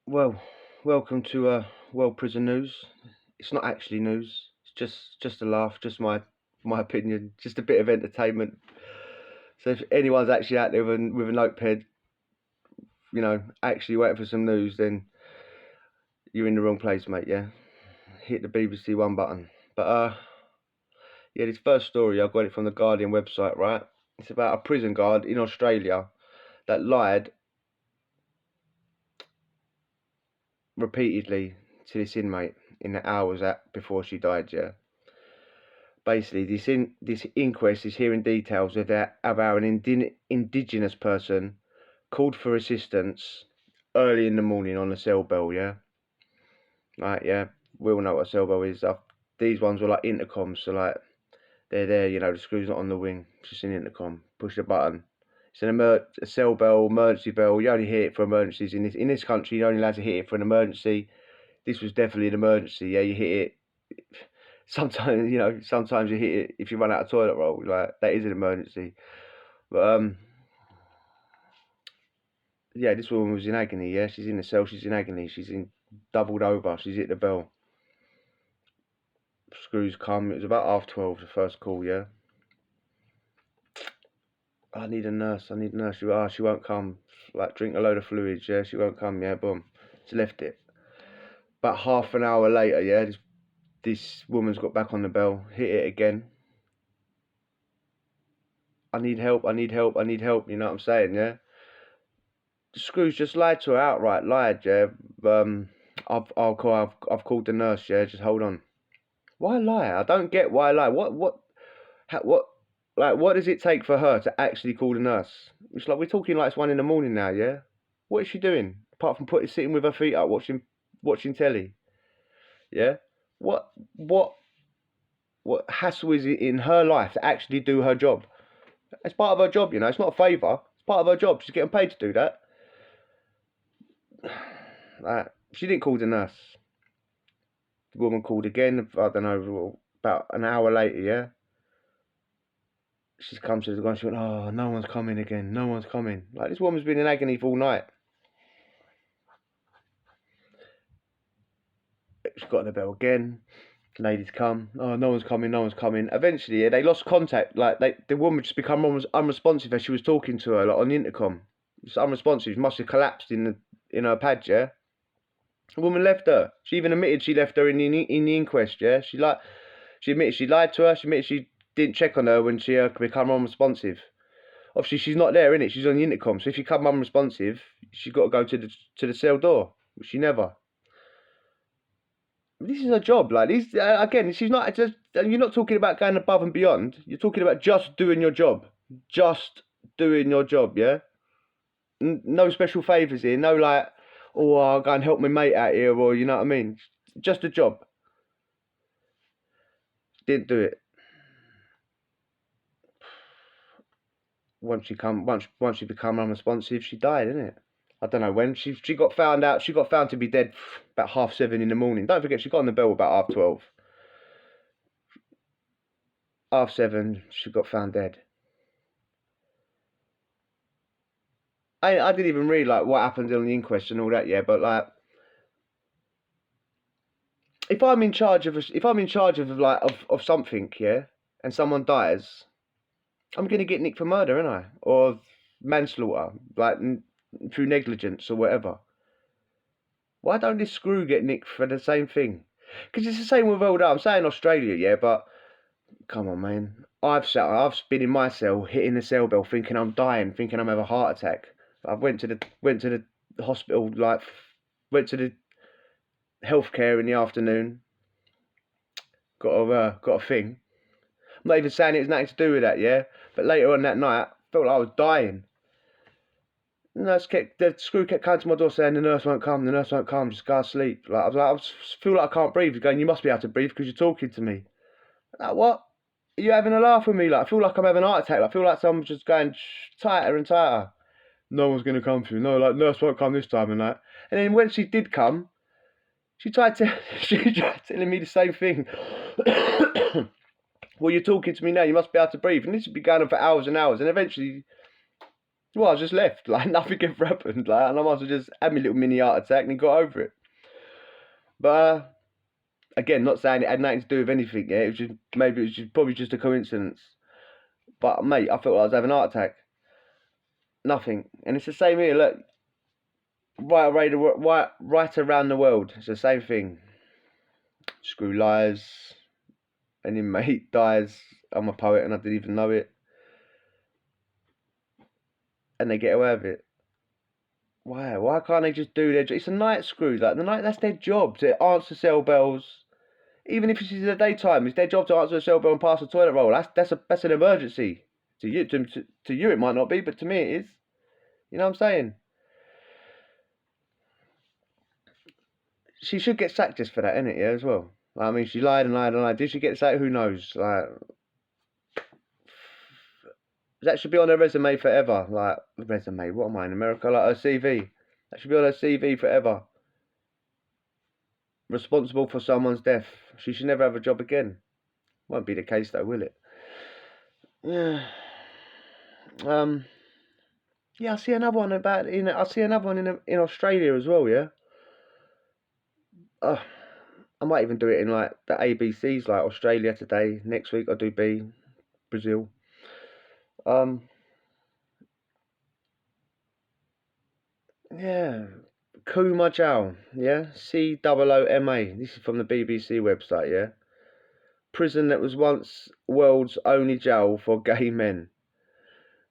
Well, welcome to World Prison News. It's not actually news. It's just a laugh, just my opinion, just a bit of entertainment. So if anyone's actually out there with a notepad, actually waiting for some news, then you're in the wrong place, mate. Yeah, hit the BBC One button. But yeah, this first story I got it from the Guardian website, right? It's about a prison guard in Australia that lied repeatedly to this inmate in the hours before she died. Yeah. Basically, this inquest is hearing details of how an indigenous person called for assistance early in the morning on a cell bell. Yeah, right. Yeah, we all know what a cell bell is. These ones were like intercoms, so like they're there. The screw's not on the wing, it's just an intercom. Push the button. It's a cell bell, emergency bell. You only hear it for emergencies in this country. You're only allowed to hit it for an emergency. This was definitely an emergency. Yeah, you hit it. Sometimes you hit it if you run out of toilet roll. Like that is an emergency. But yeah, this woman was in agony. Yeah, she's in the cell. She's in agony. She's in doubled over. She's hit the bell. Screws come. It was about 12:30. The first call. Yeah. I need a nurse. I need a nurse. She won't come. Like drink a load of fluids. Yeah, she won't come. Yeah, boom. She left it. About half an hour later. Yeah, this woman's got back on the bell. Hit it again. I need help. I need help. I need help. You know what I'm saying? Yeah. The screws just lied to her outright. Lied. Yeah. I've called the nurse. Yeah. Just hold on. Why lie? I don't get why lie. What does it take for her to actually call the nurse? It's like we're talking like it's 1 a.m. now. Yeah. What is she doing apart from sitting with her feet up watching telly? Yeah. What what what hassle is it in her life to actually do her job? It's part of her job. It's not a favour. It's part of her job. She's getting paid to do that. She didn't call the nurse. The woman called again. I don't know, about an hour later. Yeah, she's come to the guy. She went, "Oh, no one's coming again. No one's coming." Like this woman's been in agony for all night. She's got the bell again. The ladies come. Oh, no one's coming. No one's coming. Eventually, yeah, they lost contact. Like the woman just become unresponsive as she was talking to her, like on the intercom. It's unresponsive. She must have collapsed in her pad. Yeah. The woman left her. She even admitted she left her in the inquest. Yeah, she admitted she lied to her. She admitted she didn't check on her when she become unresponsive. Obviously, she's not there, innit? She's on the intercom. So if you come unresponsive, she's got to go to the cell door, which she never. This is her job. Like this again. She's not just. You're not talking about going above and beyond. You're talking about just doing your job. Just doing your job. Yeah. No special favours here. No like, oh, I'll go and help my mate out here, or you know what I mean. Just a job. Didn't do it. Once she become unresponsive, she died, innit? I don't know when she got found out. She got found to be dead about 7:30 in the morning. Don't forget, she got on the bell about 12:30. 7:30, she got found dead. I didn't even read like what happened on the inquest and all that, yeah. But like, if I'm in charge of something, yeah, and someone dies, I'm gonna get nicked for murder, ain't I? Or manslaughter, like through negligence or whatever. Why don't this screw get nicked for the same thing? Because it's the same with all that. I'm saying Australia, yeah, but come on, man. I've been in my cell, hitting the cell bell, thinking I'm dying, thinking I'm having a heart attack. I went to the hospital, like went to the healthcare in the afternoon. Got a thing. I'm not even saying it was nothing to do with that, yeah. But later on that night, I felt like I was dying. The screw kept coming to my door saying the nurse won't come, just go to sleep. Like I feel like I can't breathe. He's going, you must be able to breathe because you're talking to me. Like what? Are you having a laugh with me? Like I feel like I'm having a heart attack. Like, I feel like someone's just going tighter and tighter. No one's gonna come for you. No, like nurse won't come this time and that. And then when she did come, she tried telling me the same thing. Well, you're talking to me now. You must be able to breathe. And this would be going on for hours and hours. And eventually, Well, I just left. Like, nothing ever happened. Like, and I must have just had my little mini heart attack and got over it. But again, not saying it had nothing to do with anything. Yeah, it was just probably just a coincidence. But mate, I felt like I was having a heart attack. Nothing. And it's the same here. Look, right around the world, it's the same thing. Screw liars. An inmate dies. I'm a poet and I didn't even know it. And they get away with it. Why? Why can't they just do their job? It's a night screw. Like, that's their job, to answer cell bells. Even if it's in the daytime, it's their job to answer a cell bell and pass a toilet roll. That's an emergency. To you it might not be, but to me it is. You know what I'm saying? She should get sacked just for that, innit? Yeah, as well. Like, I mean, she lied and lied and lied. Did she get sacked? Who knows? Like, that should be on her resume forever. Like, resume? What am I in America? Like, her CV. That should be on her CV forever. Responsible for someone's death. She should never have a job again. Won't be the case though, will it? Yeah. Yeah, I see another one in Australia as well. Yeah. I might even do it in like the ABCs, like Australia today. Next week I'll do B, Brazil. Yeah. HOm0SeXuAl Jail. Yeah. COOMA. This is from the BBC website. Yeah. Prison that was once world's only jail for gay men.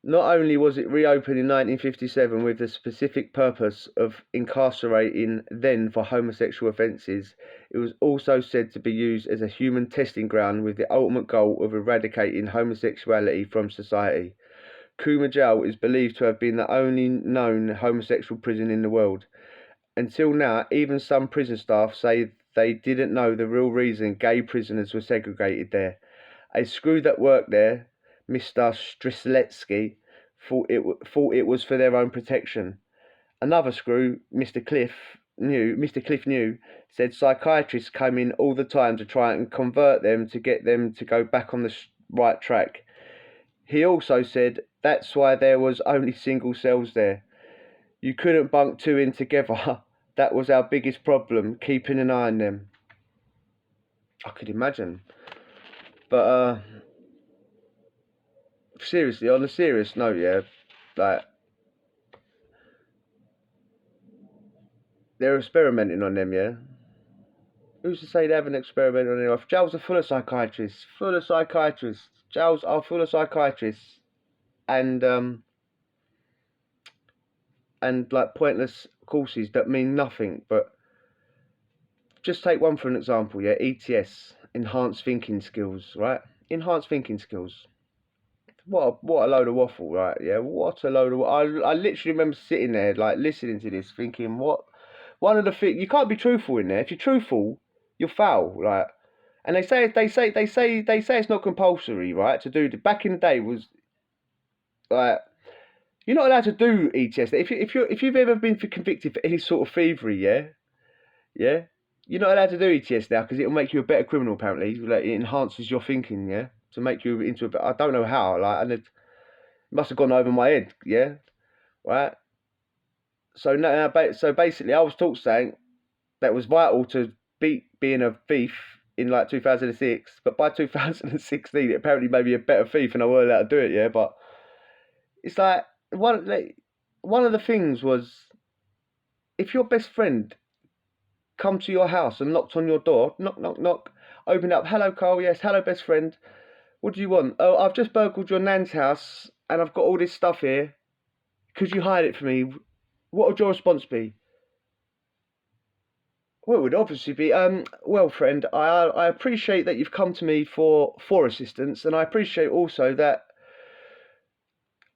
Not only was it reopened in 1957 with the specific purpose of incarcerating then for homosexual offences, it was also said to be used as a human testing ground with the ultimate goal of eradicating homosexuality from society. HOm0SeXuAl Jail is believed to have been the only known homosexual prison in the world. Until now, even some prison staff say they didn't know the real reason gay prisoners were segregated there. A screw that worked there, Mr. Strisletsky, thought it was for their own protection. Another screw, Mr. Cliff New, said psychiatrists came in all the time to try and convert them to get them to go back on the right track. He also said that's why there was only single cells there. You couldn't bunk two in together. That was our biggest problem, keeping an eye on them. I could imagine. But seriously, on a serious note, yeah, like, they're experimenting on them, yeah. Who's to say they haven't experimented on anyone? Jails are full of psychiatrists. Jails are full of psychiatrists, and like pointless courses that mean nothing. But just take one for an example, yeah. ETS, enhanced thinking skills, right? Enhanced thinking skills. What a load of waffle, right? Yeah, what a load of. I literally remember sitting there, like, listening to this, thinking, what? One of the things, you can't be truthful in there. If you're truthful, you're foul, like. And they say it's not compulsory, right? To do. Back in the day was like, you're not allowed to do ETS. If you've ever been convicted for any sort of thievery, yeah, you're not allowed to do ETS now because it'll make you a better criminal. Apparently, like, it enhances your thinking, yeah, to make you into a. I don't know how, like, and it must have gone over my head, yeah, right. So now, so basically, I was taught saying that was vital to beat being a thief in like 2006, but by 2016, it apparently made me a better thief and I weren't allowed to do it, yeah. But it's like one of the things was, if your best friend come to your house and knocked on your door, knock, knock, knock, opened up, hello Carl, yes, hello best friend, what do you want? Oh, I've just burgled your nan's house and I've got all this stuff here, could you hide it for me? What would your response be? Well, it would obviously be, well, friend, I appreciate that you've come to me for assistance, and I appreciate also that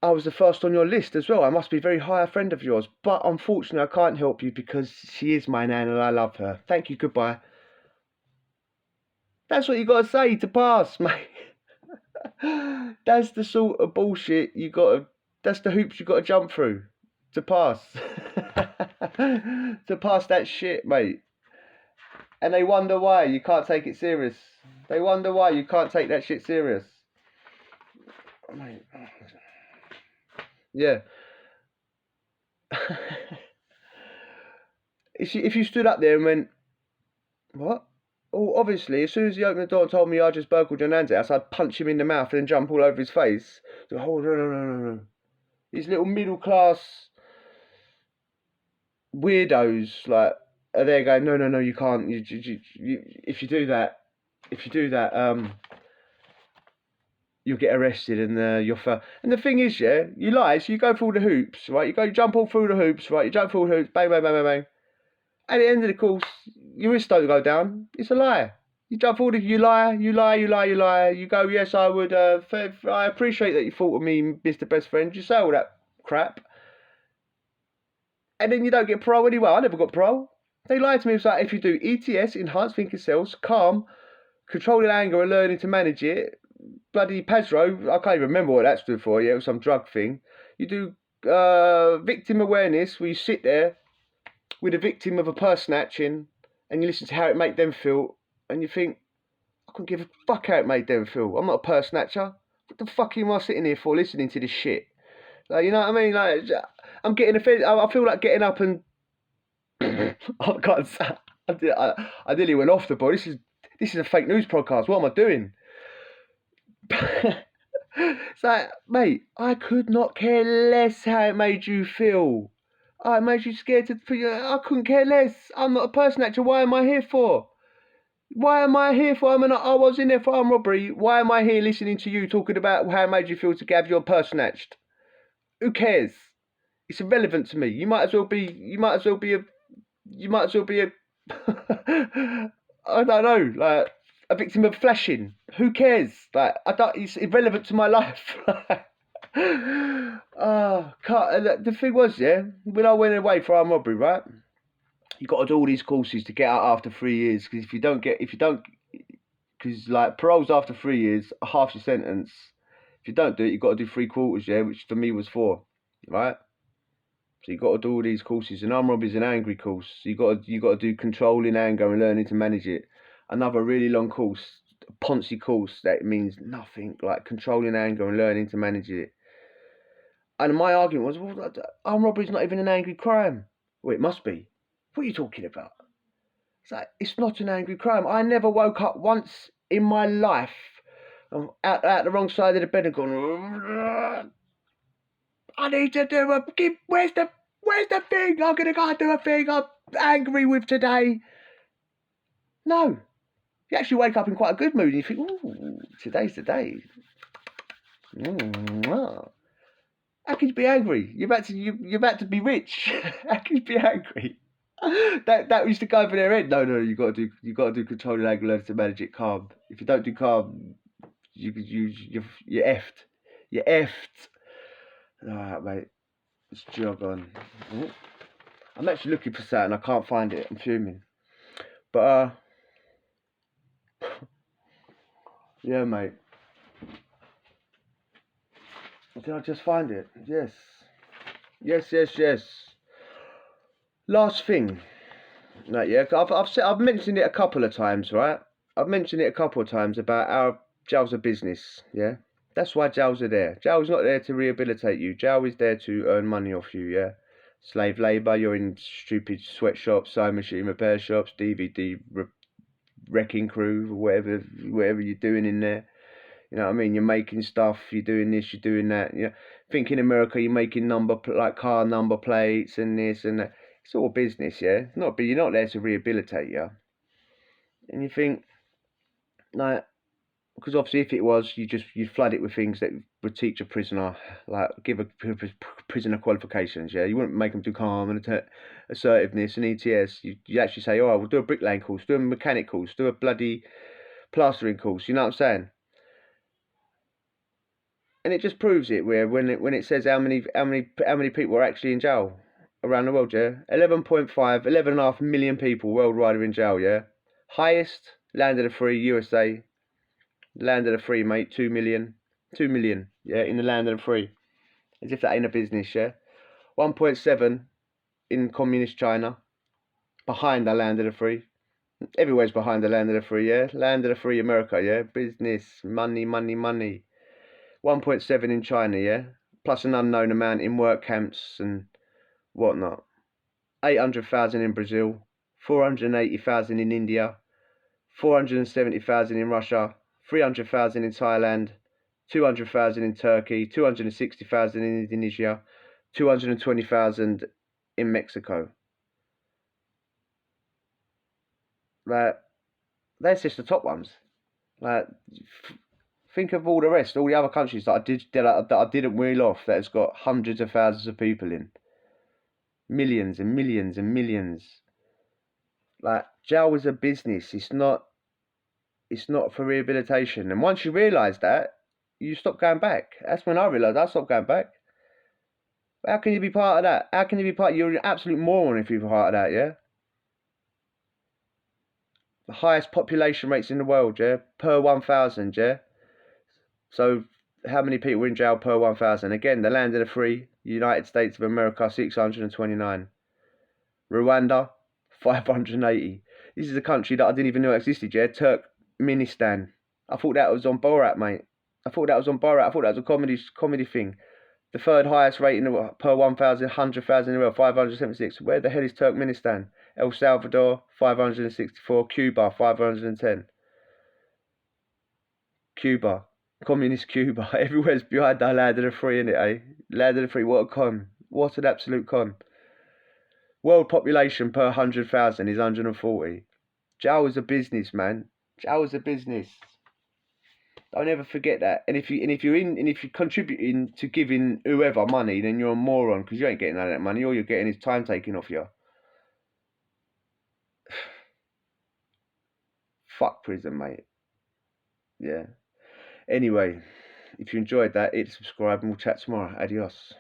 I was the first on your list as well. I must be very high a friend of yours, but unfortunately I can't help you because she is my nan and I love her. Thank you, goodbye. That's what you got to say to pass, mate. That's the sort of bullshit that's the hoops you got to jump through to pass. To pass that shit, mate. And they wonder why you can't take it serious. They wonder why you can't take that shit serious. Mate. Yeah. if you stood up there and went, what? Well, obviously, as soon as he opened the door and told me I just burgled your nan's house, I'd punch him in the mouth and then jump all over his face. So, oh, no. These little middle class weirdos, like, are there going, no, you can't. If you do that, you'll get arrested and you're and the thing is, yeah, you lie, so you go through all the hoops, right? You jump all through the hoops, right? You jump through all the hoops, bang. At the end of the course, your wrist don't go down. It's a lie. You jump all the, you lie. You go, yes, I would. I appreciate that you thought of me, Mr. Best Friend. You say all that crap, and then you don't get parole anyway. I never got parole. They lied to me. It's like if you do ETS, enhanced thinking skills, calm, controlling anger and learning to manage it. Bloody PASRO, I can't even remember what that stood for. Yeah, it was some drug thing. You do victim awareness, where you sit there with a victim of a purse snatching and you listen to how it made them feel, and you think, I couldn't give a fuck how it made them feel. I'm not a purse snatcher. What the fuck am I sitting here for, listening to this shit? Like, you know what I mean? Like, I'm getting offended. I feel like getting up and I nearly went off the board. This is a fake news podcast. What am I doing? It's like, mate, I could not care less how it made you feel. Oh, it made you scared to. I couldn't care less. I'm not a person actor. Why am I here for? I was in there for armed robbery. Why am I here listening to you talking about how it made you feel to have your purse snatched? Who cares? It's irrelevant to me. You might as well be a I don't know, like a victim of flashing. Who cares? Like, it's irrelevant to my life. The thing was, yeah, when I went away for armed robbery, right? You got to do all these courses to get out after 3 years. Because because like parole's after 3 years, half your sentence. If you don't do it, you got to do 3/4, yeah, which for me was 4, right? So you got to do all these courses. And armed robbery is an angry course. So you got to do controlling anger and learning to manage it. Another really long course, a Ponzi course that means nothing, like controlling anger and learning to manage it. And my argument was, well, armed robbery is not even an angry crime. Well, it must be. What are you talking about? It's like, it's not an angry crime. I never woke up once in my life out the wrong side of the bed and gone, I need to do where's the thing? I'm gonna go do a thing I'm angry with today. No. You actually wake up in quite a good mood and you think, ooh, today's the day. How can you be angry? You're about to be rich. How can you be angry? That used to go over their head. No, you got to do controlling anger, learn to manage it calm. If you don't do calm, you're effed. You're effed. Alright, mate. Let's jog on. I'm actually looking for something. I can't find it. I'm fuming. But yeah, mate. Did I just find it? Yes. Last thing. Right, yeah. I've mentioned it a couple of times, right? I've mentioned it a couple of times about how jail's a business, yeah? That's why jails are there. Jail's not there to rehabilitate you. Jail is there to earn money off you, yeah? Slave labour, you're in stupid sweatshops, sewing machine repair shops, DVD wrecking crew, whatever you're doing in there. You know what I mean? You're making stuff, you're doing this, you're doing that. You know, think in America you're making car number plates and this and that. It's all business, yeah? But you're not there to rehabilitate you. And you think, like, because obviously if it was, you'd flood it with things that would teach a prisoner, like give a prisoner qualifications, yeah? You wouldn't make them do calm and assertiveness and ETS. You actually say, oh, we'll do a bricklaying course, do a mechanic course, do a bloody plastering course, you know what I'm saying? And it just proves it, where when it says how many people are actually in jail around the world, yeah? 11.5 million people worldwide are in jail, yeah? Highest, land of the free, USA. Land of the free, mate, 2 million. 2 million, yeah, in the land of the free. As if that ain't a business, yeah? 1.7 in communist China. Behind the land of the free. Everywhere's behind the land of the free, yeah? Land of the free America, yeah? Business, money. 1.7 in China, yeah? Plus an unknown amount in work camps and whatnot. 800,000 in Brazil, 480,000 in India, 470,000 in Russia, 300,000 in Thailand, 200,000 in Turkey, 260,000 in Indonesia, 220,000 in Mexico. Like, that's just the top ones. Like, think of all the rest, all the other countries that I didn't reel off, that has got hundreds of thousands of people in, millions and millions and millions. Like, jail is a business. It's not for rehabilitation. And once you realise that, you stop going back. That's when I realised I stopped going back. How can you be part of that? How can you be part? You're an absolute moron if you're part of that, yeah? The highest population rates in the world, yeah? Per 1,000, yeah? So, how many people are in jail per 1,000? Again, the land of the free, United States of America, 629. Rwanda, 580. This is a country that I didn't even know existed, yeah? Turkmenistan. I thought that was on Borat, mate. I thought that was a comedy thing. The third highest rating per 1,000, 100,000 in the world, 576. Where the hell is Turkmenistan? El Salvador, 564. Cuba, 510. Cuba. Communist Cuba. Everywhere's behind the land of the free, innit, eh? Land of the free, what a con. What an absolute con. World population per 100,000 is 140. Jail is a business, man. Jail is a business. Don't ever forget that. And if you're contributing to giving whoever money, then you're a moron, because you ain't getting none of that money. All you're getting is time taken off you. Fuck prison, mate. Yeah. Anyway, if you enjoyed that, hit subscribe and we'll chat tomorrow. Adios.